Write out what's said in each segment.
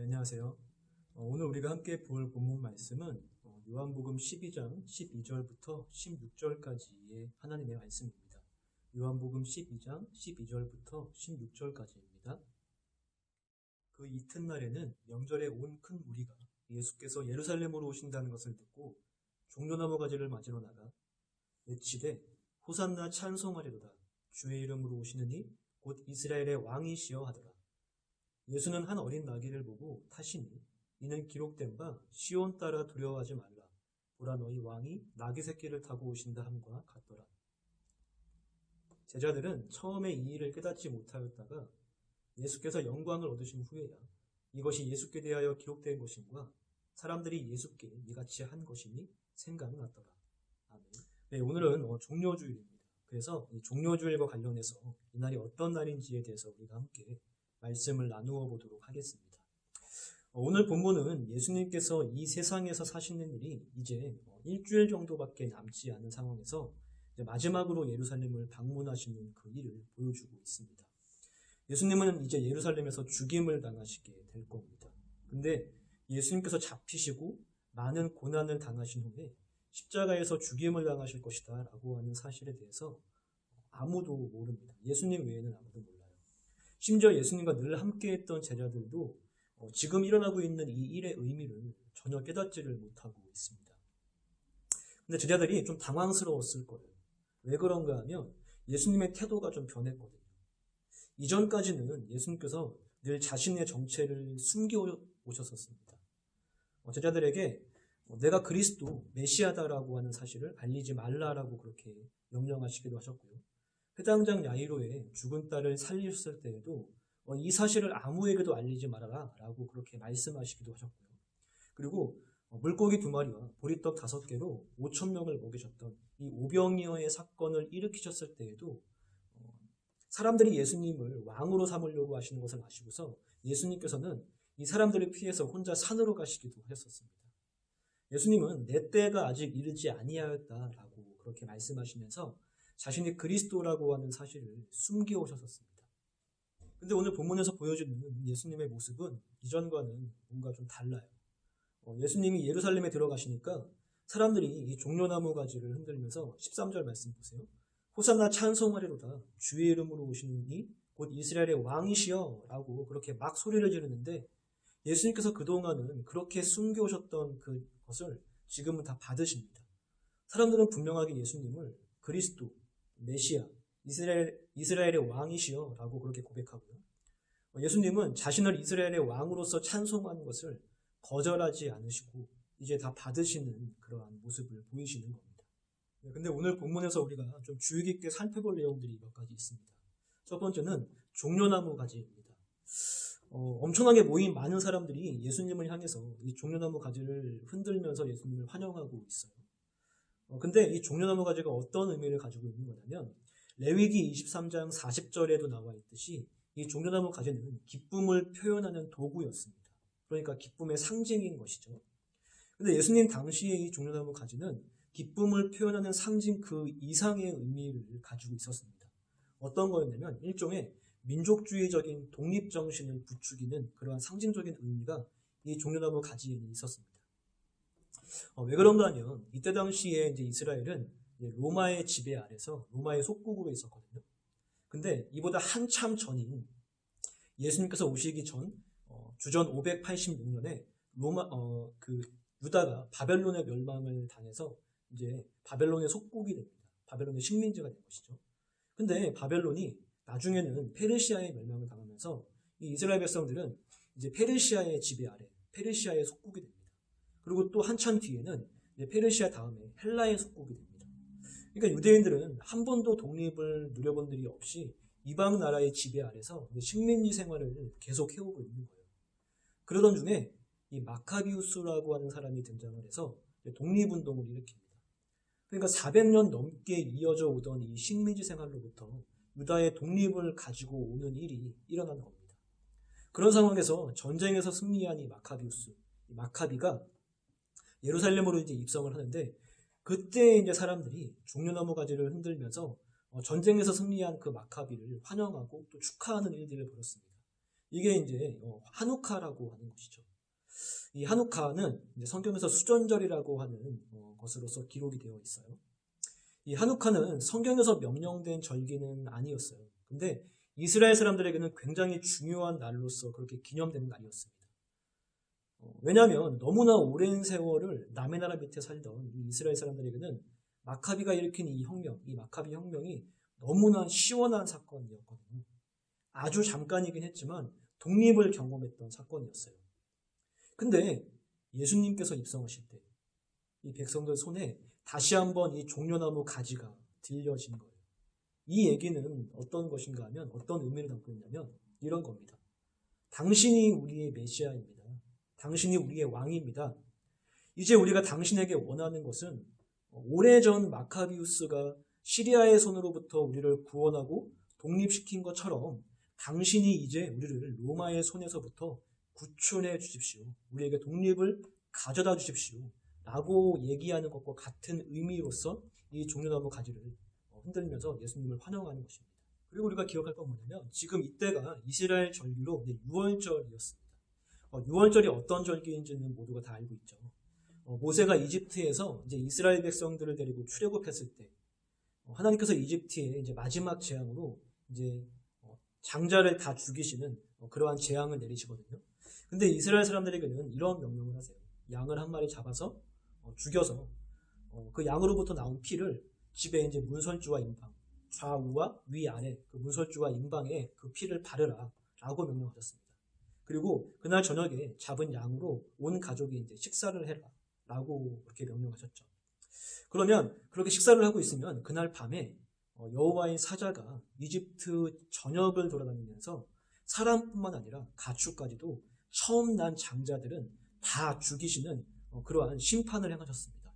네, 안녕하세요. 오늘 우리가 함께 볼 본문 말씀은 요한복음 12장 12절부터 16절까지의 하나님의 말씀입니다. 요한복음 12장 12절부터 16절까지입니다. 그 이튿날에는 명절에 온 큰 무리가 예수께서 예루살렘으로 오신다는 것을 듣고 종려나무 가지를 맞으러 나가 외치되 호산나 찬송하리로다 주의 이름으로 오시는 이 곧 이스라엘의 왕이시여 하더라. 예수는 한 어린 나귀를 보고 타시니 이는 기록된 바 시온 따라 두려워하지 말라 보라 너희 왕이 나귀 새끼를 타고 오신다 함과 같더라. 제자들은 처음에 이 일을 깨닫지 못하였다가 예수께서 영광을 얻으신 후에야 이것이 예수께 대하여 기록된 것임과 사람들이 예수께 이같이 한 것이니 생각났더라. 아멘. 네, 오늘은 종려주일입니다. 그래서 이 종려주일과 관련해서 이날이 어떤 날인지에 대해서 우리가 함께 말씀을 나누어 보도록 하겠습니다. 오늘 본문은 예수님께서 이 세상에서 사시는 일이 이제 일주일 정도밖에 남지 않은 상황에서 이제 마지막으로 예루살렘을 방문하시는 그 일을 보여주고 있습니다. 예수님은 이제 예루살렘에서 죽임을 당하시게 될 겁니다. 근데 예수님께서 잡히시고 많은 고난을 당하신 후에 십자가에서 죽임을 당하실 것이다 라고 하는 사실에 대해서 아무도 모릅니다. 예수님 외에는 아무도 몰라요. 심지어 예수님과 늘 함께했던 제자들도 지금 일어나고 있는 이 일의 의미를 전혀 깨닫지를 못하고 있습니다. 근데 제자들이 좀 당황스러웠을 거예요. 왜 그런가 하면 예수님의 태도가 좀 변했거든요. 이전까지는 예수님께서 늘 자신의 정체를 숨겨 오셨었습니다. 제자들에게 내가 그리스도 메시아다라고 하는 사실을 알리지 말라라고 그렇게 명령하시기도 하셨고요. 회당장 야이로의 죽은 딸을 살리셨을 때에도 이 사실을 아무에게도 알리지 말아라 라고 그렇게 말씀하시기도 하셨고요. 그리고 물고기 2마리와 보리떡 5개로 5,000명을 먹이셨던 이 오병이어의 사건을 일으키셨을 때에도 사람들이 예수님을 왕으로 삼으려고 하시는 것을 아시고서 예수님께서는 이 사람들을 피해서 혼자 산으로 가시기도 하셨습니다. 예수님은 내 때가 아직 이르지 아니하였다라고 그렇게 말씀하시면서 자신이 그리스도라고 하는 사실을 숨겨 오셨습니다. 근데 오늘 본문에서 보여주는 예수님의 모습은 이전과는 뭔가 좀 달라요. 예수님이 예루살렘에 들어가시니까 사람들이 이 종려나무 가지를 흔들면서 13절 말씀 보세요. 호산나 찬송하리로다 주의 이름으로 오시는 이 곧 이스라엘의 왕이시여 라고 그렇게 막 소리를 지르는데 예수님께서 그동안은 그렇게 숨겨오셨던 그것을 지금은 다 받으십니다. 사람들은 분명하게 예수님을 그리스도, 메시아, 이스라엘의 왕이시여 라고 그렇게 고백하고요. 예수님은 자신을 이스라엘의 왕으로서 찬송하는 것을 거절하지 않으시고 이제 다 받으시는 그러한 모습을 보이시는 겁니다. 근데 오늘 본문에서 우리가 좀 주의 깊게 살펴볼 내용들이 몇 가지 있습니다. 첫 번째는 종려나무 가지입니다. 엄청나게 모인 많은 사람들이 예수님을 향해서 이 종려나무 가지를 흔들면서 예수님을 환영하고 있어요. 근데 이 종려나무 가지가 어떤 의미를 가지고 있는 거냐면 레위기 23장 40절에도 나와 있듯이 이 종려나무 가지는 기쁨을 표현하는 도구였습니다. 그러니까 기쁨의 상징인 것이죠. 근데 예수님 당시에 이 종려나무 가지는 기쁨을 표현하는 상징 그 이상의 의미를 가지고 있었습니다. 어떤 거였냐면 일종의 민족주의적인 독립정신을 부추기는 그러한 상징적인 의미가 이 종려나무 가지에는 있었습니다. 왜 그런가 하면 이때 당시에 이제 이스라엘은 로마의 지배 아래서 로마의 속국으로 있었거든요. 근데 이보다 한참 전인 예수님께서 오시기 전 주전 586년에 유다가 바벨론의 멸망을 당해서 이제 바벨론의 속국이 됩니다. 바벨론의 식민지가 된 것이죠. 근데 바벨론이 나중에는 페르시아의 멸망을 당하면서 이 이스라엘 백성들은 이제 페르시아의 지배 아래 페르시아의 속국이 됩니다. 그리고 또 한참 뒤에는 페르시아 다음에 헬라의 속국이 됩니다. 그러니까 유대인들은 한 번도 독립을 누려본 일이 없이 이방 나라의 지배 아래서 식민지 생활을 계속 해오고 있는 거예요. 그러던 중에 이 마카비우스라고 하는 사람이 등장을 해서 독립운동을 일으킵니다. 그러니까 400년 넘게 이어져 오던 이 식민지 생활로부터 유다의 독립을 가지고 오는 일이 일어난 겁니다. 그런 상황에서 전쟁에서 승리한 이 마카비가 예루살렘으로 이제 입성을 하는데 그때 이제 사람들이 종려나무 가지를 흔들면서 전쟁에서 승리한 그 마카비를 환영하고 또 축하하는 일들을 벌였습니다. 이게 이제 한우카라고 하는 것이죠. 이 한우카는 이제 성경에서 수전절이라고 하는 것으로서 기록이 되어 있어요. 이 한우카는 성경에서 명령된 절기는 아니었어요. 근데 이스라엘 사람들에게는 굉장히 중요한 날로서 그렇게 기념되는 날이었습니다. 왜냐하면 너무나 오랜 세월을 남의 나라 밑에 살던 이 이스라엘 사람들에게는 마카비가 일으킨 이 혁명, 이 마카비 혁명이 너무나 시원한 사건이었거든요. 아주 잠깐이긴 했지만 독립을 경험했던 사건이었어요. 근데 예수님께서 입성하실 때 이 백성들 손에 다시 한번 이 종려나무 가지가 들려진 거예요. 이 얘기는 어떤 것인가 하면 어떤 의미를 담고 있냐면 이런 겁니다. 당신이 우리의 메시아입니다. 당신이 우리의 왕입니다. 이제 우리가 당신에게 원하는 것은 오래전 마카비우스가 시리아의 손으로부터 우리를 구원하고 독립시킨 것처럼 당신이 이제 우리를 로마의 손에서부터 구출해 주십시오. 우리에게 독립을 가져다 주십시오. 라고 얘기하는 것과 같은 의미로서 이 종려나무 가지를 흔들면서 예수님을 환영하는 것입니다. 그리고 우리가 기억할 건 뭐냐면 지금 이때가 이스라엘 절기로 6월절이었습니다. 6월절이 어떤 절기인지는 모두가 다 알고 있죠. 모세가 이집트에서 이제 이스라엘 백성들을 데리고 출애굽했을 때 하나님께서 이집트에 이제 마지막 재앙으로 이제 장자를 다 죽이시는 그러한 재앙을 내리시거든요. 근데 이스라엘 사람들에게는 이런 명령을 하세요. 양을 한 마리 잡아서 죽여서 그 양으로부터 나온 피를 집에 이제 문설주와 임방, 좌우와 위아래 그 문설주와 임방에 그 피를 바르라 라고 명령하셨습니다. 그리고 그날 저녁에 잡은 양으로 온 가족이 이제 식사를 해라 라고 그렇게 명령하셨죠. 그러면 그렇게 식사를 하고 있으면 그날 밤에 여호와의 사자가 이집트 전역을 돌아다니면서 사람뿐만 아니라 가축까지도 처음 난 장자들은 다 죽이시는 그러한 심판을 행하셨습니다.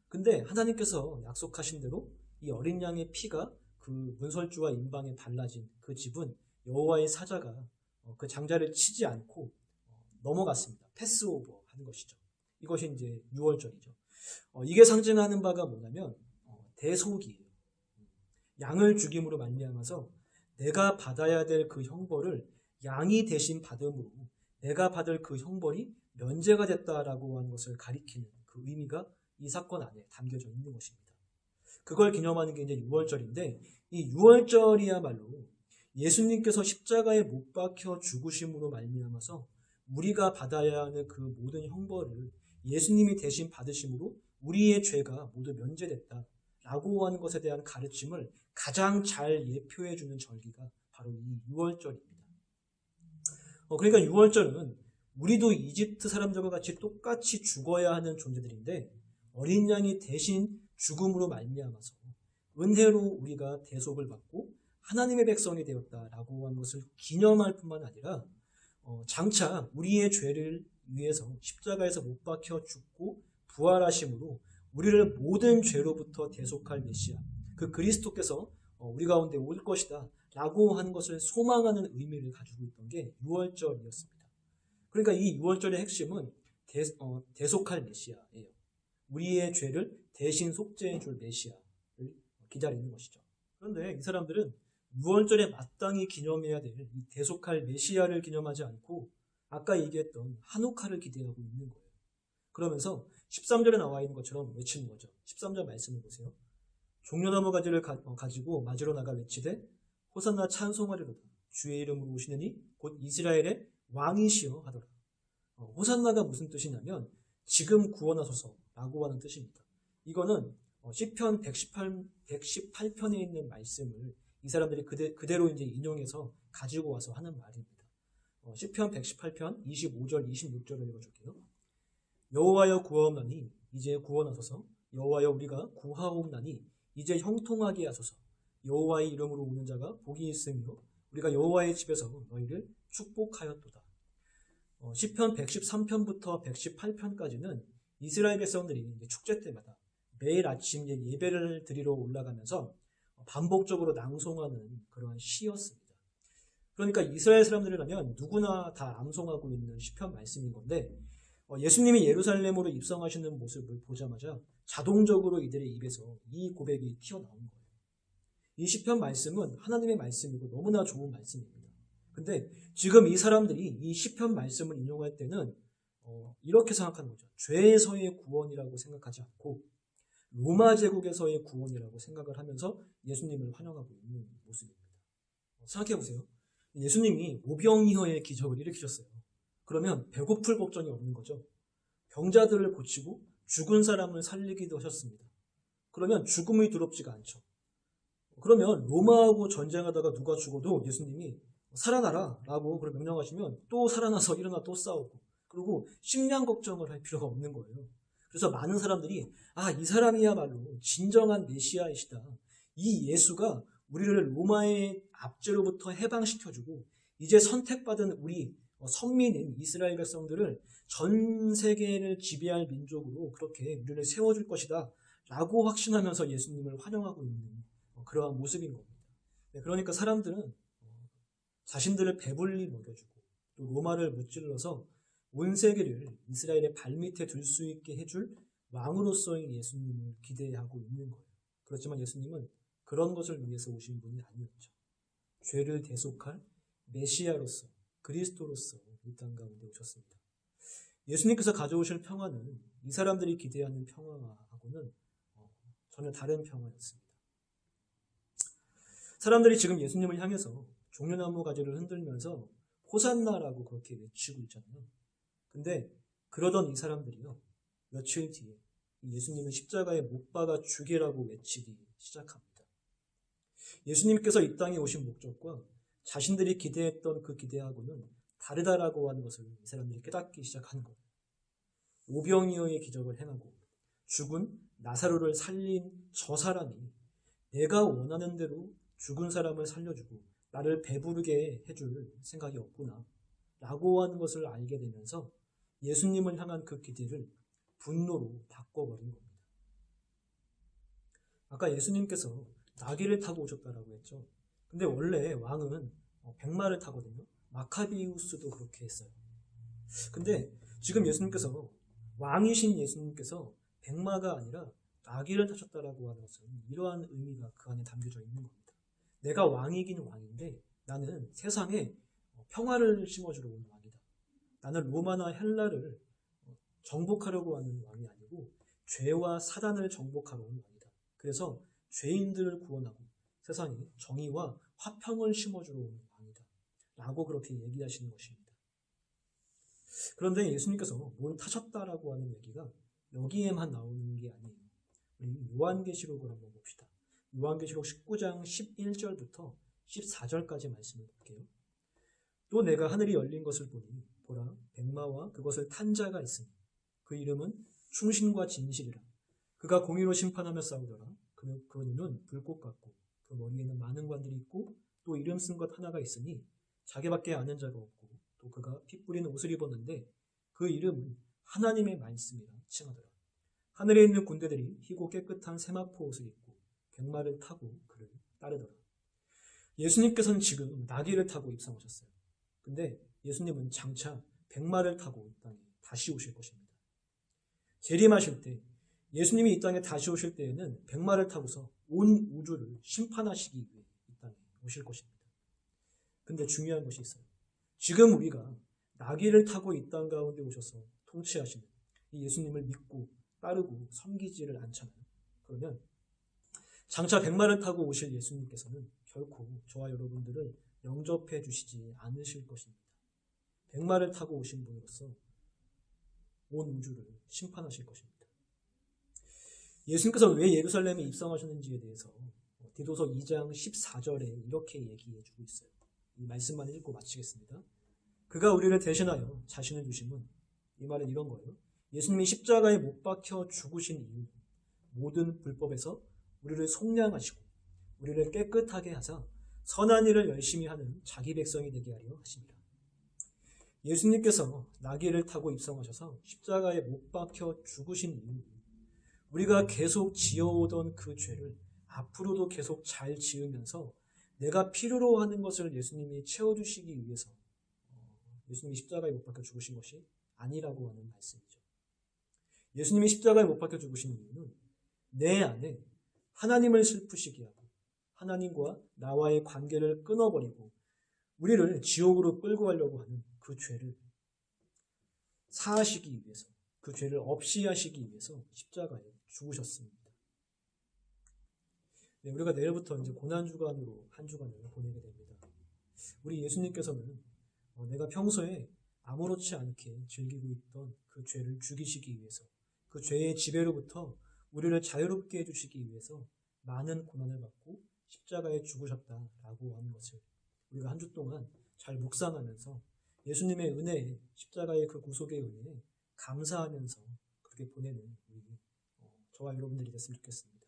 근데 하나님께서 약속하신 대로 이 어린 양의 피가 그 문설주와 임방에 발라진 그 집은 여호와의 사자가 그 장자를 치지 않고 넘어갔습니다. 패스오버 하는 것이죠. 이것이 이제 6월절이죠. 이게 상징하는 바가 뭐냐면 대속이에요. 양을 죽임으로 말미암아서 내가 받아야 될 그 형벌을 양이 대신 받음으로 내가 받을 그 형벌이 면제가 됐다라고 하는 것을 가리키는 그 의미가 이 사건 안에 담겨져 있는 것입니다. 그걸 기념하는 게 이제 6월절인데 이 6월절이야말로 예수님께서 십자가에 못 박혀 죽으심으로 말미암아서 우리가 받아야 하는 그 모든 형벌을 예수님이 대신 받으심으로 우리의 죄가 모두 면제됐다라고 하는 것에 대한 가르침을 가장 잘 예표해 주는 절기가 바로 이 6월절입니다. 그러니까 6월절은 우리도 이집트 사람들과 같이 똑같이 죽어야 하는 존재들인데 어린 양이 대신 죽음으로 말미암아서 은혜로 우리가 대속을 받고 하나님의 백성이 되었다라고 하는 것을 기념할 뿐만 아니라 장차 우리의 죄를 위해서 십자가에서 못 박혀 죽고 부활하심으로 우리를 모든 죄로부터 대속할 메시아 그 그리스도께서 우리 가운데 올 것이다 라고 하는 것을 소망하는 의미를 가지고 있던 게 6월절이었습니다. 그러니까 이 6월절의 핵심은 대속할 메시아예요. 우리의 죄를 대신 속죄해 줄 메시아를 기다리는 것이죠. 그런데 이 사람들은 6월절에 마땅히 기념해야 될 이 대속할 메시아를 기념하지 않고 아까 얘기했던 한우카를 기대하고 있는 거예요. 그러면서 13절에 나와 있는 것처럼 외치는 거죠. 13절 말씀을 보세요. 종려나무 가지를 가지고 맞으러 나가 외치되 호산나 찬송하리로다. 주의 이름으로 오시느니 곧 이스라엘의 왕이시여 하더라. 호산나가 무슨 뜻이냐면 지금 구원하소서라고 하는 뜻입니다. 이거는 시편 118편에 있는 말씀을 이 사람들이 그대로 이제 인용해서 가지고 와서 하는 말입니다. 시편 118편 25절 26절을 읽어줄게요. 여호와여 구하옵나니 이제 구원하소서. 여호와여 우리가 구하옵나니 이제 형통하게 하소서. 여호와의 이름으로 오는 자가 복이 있으며 우리가 여호와의 집에서 너희를 축복하였도다. 시편 113편부터 118편까지는 이스라엘 백성들이 축제 때마다 매일 아침 예배를 드리러 올라가면서 반복적으로 낭송하는 그러한 시였습니다. 그러니까 이스라엘 사람들이라면 누구나 다 암송하고 있는 시편 말씀인 건데 예수님이 예루살렘으로 입성하시는 모습을 보자마자 자동적으로 이들의 입에서 이 고백이 튀어나온 거예요. 이 시편 말씀은 하나님의 말씀이고 너무나 좋은 말씀입니다. 근데 지금 이 사람들이 이 시편 말씀을 인용할 때는 이렇게 생각하는 거죠. 죄에서의 구원이라고 생각하지 않고 로마 제국에서의 구원이라고 생각을 하면서 예수님을 환영하고 있는 모습입니다. 생각해 보세요. 예수님이 오병이어의 기적을 일으키셨어요. 그러면 배고플 걱정이 없는 거죠. 병자들을 고치고 죽은 사람을 살리기도 하셨습니다. 그러면 죽음이 두렵지가 않죠. 그러면 로마하고 전쟁하다가 누가 죽어도 예수님이 살아나라 라고 명령하시면 또 살아나서 일어나 또 싸우고, 그리고 식량 걱정을 할 필요가 없는 거예요. 그래서 많은 사람들이 이 사람이야말로 진정한 메시아이시다. 이 예수가 우리를 로마의 압제로부터 해방시켜주고 이제 선택받은 우리 선민인 이스라엘 백성들을 전 세계를 지배할 민족으로 그렇게 우리를 세워줄 것이다 라고 확신하면서 예수님을 환영하고 있는 그러한 모습인 겁니다. 그러니까 사람들은 자신들을 배불리 먹여주고 또 로마를 무찔러서 온 세계를 이스라엘의 발밑에 둘 수 있게 해줄 왕으로서의 예수님을 기대하고 있는 거예요. 그렇지만 예수님은 그런 것을 위해서 오신 분이 아니었죠. 죄를 대속할 메시아로서, 그리스도로서 이 땅 가운데 오셨습니다. 예수님께서 가져오실 평화는 이 사람들이 기대하는 평화하고는 전혀 다른 평화였습니다. 사람들이 지금 예수님을 향해서 종려나무 가지를 흔들면서 호산나라고 그렇게 외치고 있잖아요. 근데 그러던 이 사람들이요, 며칠 뒤에 예수님은 십자가에 못 박아 죽이라고 외치기 시작합니다. 예수님께서 이 땅에 오신 목적과 자신들이 기대했던 그 기대하고는 다르다라고 하는 것을 이 사람들이 깨닫기 시작하는 거예요. 오병이어의 기적을 행하고 죽은 나사로를 살린 저 사람이 내가 원하는 대로 죽은 사람을 살려주고 나를 배부르게 해줄 생각이 없구나 라고 하는 것을 알게 되면서 예수님을 향한 그 기대를 분노로 바꿔버린 겁니다. 아까 예수님께서 나귀를 타고 오셨다라고 했죠. 근데 원래 왕은 백마를 타거든요. 마카비우스도 그렇게 했어요. 근데 지금 예수님께서, 왕이신 예수님께서 백마가 아니라 나귀를 타셨다라고 하는 것은 이러한 의미가 그 안에 담겨져 있는 겁니다. 내가 왕이긴 왕인데 나는 세상에 평화를 심어주러 온 왕이다. 나는 로마나 헬라를 정복하려고 하는 왕이 아니고 죄와 사단을 정복하러 온 왕이다. 그래서 죄인들을 구원하고 세상에 정의와 화평을 심어주러 온 왕이다 라고 그렇게 얘기하시는 것입니다. 그런데 예수님께서 뭘 타셨다라고 하는 얘기가 여기에만 나오는 게 아니에요. 우리 요한계시록을 한번 봅시다. 요한계시록 19장 11절부터 14절까지 말씀을 볼게요. 또 내가 하늘이 열린 것을 보니 보라 백마와 그것을 탄 자가 있으니 그 이름은 충신과 진실이라. 그가 공의로 심판하며 싸우더라. 그 눈은 불꽃 같고 그 머리에는 많은 관들이 있고 또 이름 쓴 것 하나가 있으니 자기밖에 아는 자가 없고 또 그가 피 뿌린 옷을 입었는데 그 이름은 하나님의 말씀이라 칭하더라. 하늘에 있는 군대들이 희고 깨끗한 세마포 옷을 입고 백마를 타고 그를 따르더라. 예수님께서는 지금 나귀를 타고 입성하셨어요. 근데 예수님은 장차 백마를 타고 이 땅에 다시 오실 것입니다. 재림하실 때 예수님이 이 땅에 다시 오실 때에는 백마를 타고서 온 우주를 심판하시기 위해 이 땅에 오실 것입니다. 근데 중요한 것이 있어요. 지금 우리가 나귀를 타고 이 땅 가운데 오셔서 통치하시는 이 예수님을 믿고 따르고 섬기지를 않잖아요. 그러면 장차 백마를 타고 오실 예수님께서는 결코 저와 여러분들을 영접해 주시지 않으실 것입니다. 백마를 타고 오신 분으로서 온 우주를 심판하실 것입니다. 예수님께서 왜 예루살렘에 입성하셨는지에 대해서 디도서 2장 14절에 이렇게 얘기해 주고 있어요. 이 말씀만 읽고 마치겠습니다. 그가 우리를 대신하여 자신을 주심은, 이 말은 이런 거예요. 예수님이 십자가에 못 박혀 죽으신 이유, 모든 불법에서 우리를 속량하시고 우리를 깨끗하게 하사 선한 일을 열심히 하는 자기 백성이 되게 하려 하십니다. 예수님께서 나귀를 타고 입성하셔서 십자가에 못 박혀 죽으신 이유, 우리가 계속 지어오던 그 죄를 앞으로도 계속 잘 지으면서 내가 필요로 하는 것을 예수님이 채워주시기 위해서 예수님이 십자가에 못 박혀 죽으신 것이 아니라고 하는 말씀이죠. 예수님이 십자가에 못 박혀 죽으신 이유는 내 안에 하나님을 슬프시게 하고 하나님과 나와의 관계를 끊어버리고 우리를 지옥으로 끌고 가려고 하는 그 죄를 사하시기 위해서, 그 죄를 없이 하시기 위해서 십자가에 죽으셨습니다. 네, 우리가 내일부터 이제 고난주간으로 한 주간을 보내게 됩니다. 우리 예수님께서는 내가 평소에 아무렇지 않게 즐기고 있던 그 죄를 죽이시기 위해서, 그 죄의 지배로부터 우리를 자유롭게 해주시기 위해서 많은 고난을 받고 십자가에 죽으셨다라고 하는 것을 우리가 한 주 동안 잘 묵상하면서 예수님의 은혜에, 십자가의 그 구속의 은혜에 감사하면서 그렇게 보내는 우리 저와 여러분들이 됐으면 좋겠습니다.